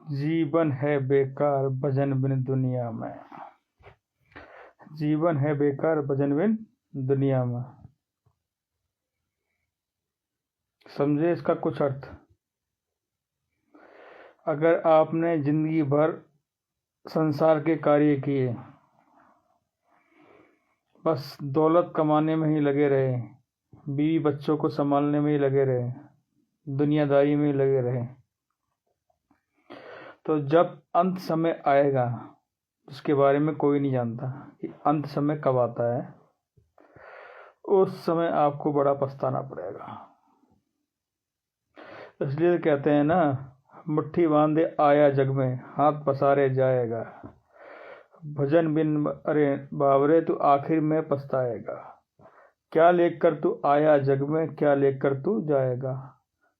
जीवन है बेकार भजन बिन दुनिया में। जीवन है बेकार भजन बिन दुनिया में। समझे इसका कुछ अर्थ। अगर आपने जिंदगी भर संसार के कार्य किए, बस दौलत कमाने में ही लगे रहे, बीवी बच्चों को संभालने में ही लगे रहे, दुनियादारी में ही लगे रहे, तो जब अंत समय आएगा जिसके बारे में कोई नहीं जानता कि अंत समय कब आता है, उस समय आपको बड़ा पछताना पड़ेगा। इसलिए कहते हैं ना, मुट्ठी बांधे आया जग में, हाथ पसारे जाएगा। भजन बिन अरे बावरे तू आखिर में पछताएगा। क्या लेकर तू आया जग में, क्या लेकर तू जाएगा।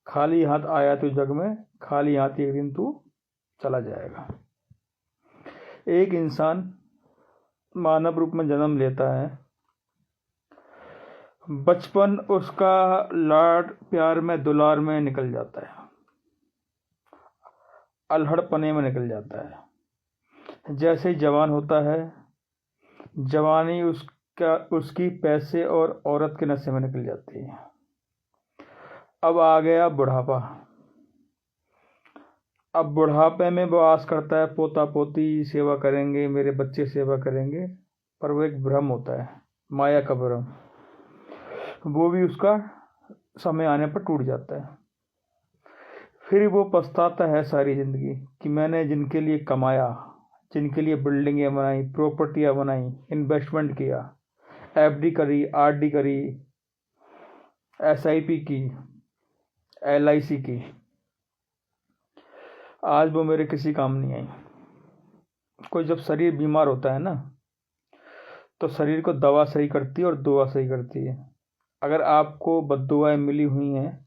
खाली हाथ आया तू जग में, खाली हाथ एक दिन तू चला जाएगा। एक इंसान मानव रूप में जन्म लेता है, बचपन उसका लाड प्यार में दुलार में निकल जाता है, अल्हड़पने में निकल जाता है। जैसे ही जवान होता है, जवानी उसकी पैसे और औरत के नशे में निकल जाती है। अब आ गया बुढ़ापा। अब बुढ़ापे में वो आस करता है पोता पोती सेवा करेंगे, मेरे बच्चे सेवा करेंगे, पर वो एक भ्रम होता है, माया का भ्रम। वो भी उसका समय आने पर टूट जाता है। फिर वो पछताता है सारी जिंदगी कि मैंने जिनके लिए कमाया, जिनके लिए बिल्डिंगें बनाई, प्रॉपर्टियां बनाई, इन्वेस्टमेंट किया, एफडी करी, आरडी करी, एसआईपी की, एलआईसी की, आज वो मेरे किसी काम नहीं आई। कोई जब शरीर बीमार होता है ना, तो शरीर को दवा सही करती है और दुआ सही करती है। अगर आपको बद्दुआएं मिली हुई हैं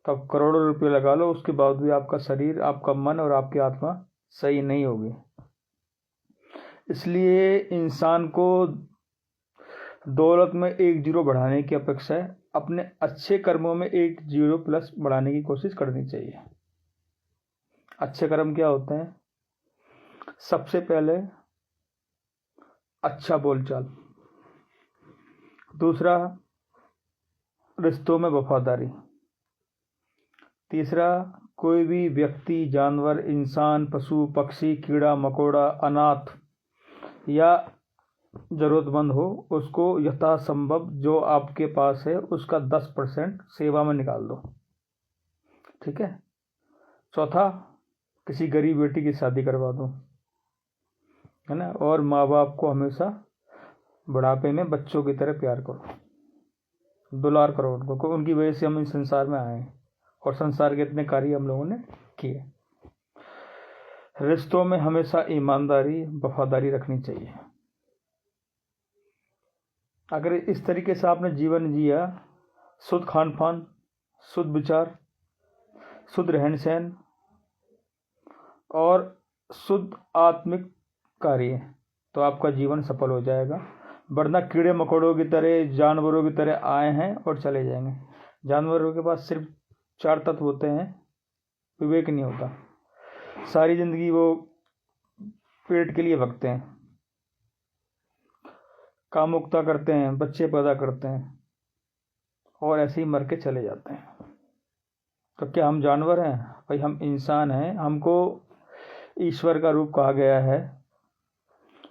तो आप करोड़ों रुपए लगा लो, उसके बाद भी आपका शरीर, आपका मन और आपकी आत्मा सही नहीं होगी। इसलिए इंसान को दौलत में 1 जीरो बढ़ाने की अपेक्षा है अपने अच्छे कर्मों में 1 जीरो प्लस बढ़ाने की कोशिश करनी चाहिए। अच्छे कर्म क्या होते हैं? सबसे पहले अच्छा बोलचाल, दूसरा रिश्तों में वफादारी, तीसरा कोई भी व्यक्ति, जानवर, इंसान, पशु, पक्षी, कीड़ा मकोड़ा, अनाथ या जरूरतमंद हो, उसको यथासंभव जो आपके पास है उसका 10% सेवा में निकाल दो। ठीक है। चौथा, किसी गरीब बेटी की शादी करवा दो, है ना। और माँ बाप को हमेशा बुढ़ापे में बच्चों की तरह प्यार करो, दुलार करो उनको, उनकी वजह से हम इस संसार में आए और संसार के इतने कार्य हम लोगों ने किए। रिश्तों में हमेशा ईमानदारी, वफादारी रखनी चाहिए। अगर इस तरीके से आपने जीवन जिया, शुद्ध खान पान, शुद्ध विचार, शुद्ध रहन सहन और शुद्ध आत्मिक कार्य, तो आपका जीवन सफल हो जाएगा। वरना कीड़े मकोड़ों की तरह, जानवरों की तरह आए हैं और चले जाएंगे। जानवरों के पास सिर्फ 4 तत्व होते हैं, विवेक नहीं होता। सारी जिंदगी वो पेट के लिए भगते हैं, कामुकता करते हैं, बच्चे पैदा करते हैं और ऐसे ही मर के चले जाते हैं। तो क्या हम जानवर हैं? भाई हम इंसान हैं। हमको ईश्वर का रूप कहा गया है,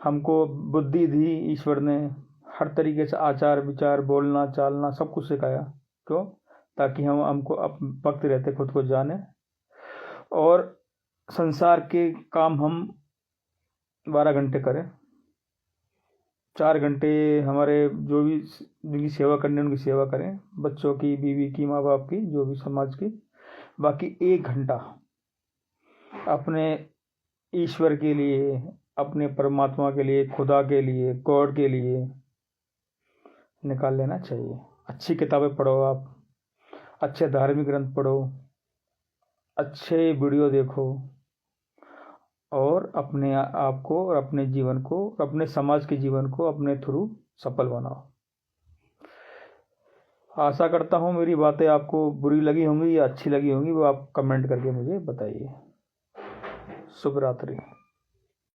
हमको बुद्धि दी ईश्वर ने, हर तरीके से आचार विचार, बोलना चालना सब कुछ सिखाया। क्यों? ताकि हमको वक्त रहते खुद को जाने और संसार के काम हम 12 घंटे करें। 4 घंटे हमारे जो भी जिनकी सेवा करनी उनकी सेवा करें, बच्चों की, बीवी की, माँ बाप की, जो भी समाज की। बाकी 1 घंटा अपने ईश्वर के लिए, अपने परमात्मा के लिए, खुदा के लिए, गॉड के लिए निकाल लेना चाहिए। अच्छी किताबें पढ़ो, आप अच्छे धार्मिक ग्रंथ पढ़ो, अच्छे वीडियो देखो और अपने आप को और अपने जीवन को, अपने समाज के जीवन को अपने थ्रू सफल बनाओ। आशा करता हूँ मेरी बातें आपको बुरी लगी होंगी या अच्छी लगी होंगी, वो आप कमेंट करके मुझे बताइए। शुभ रात्रि।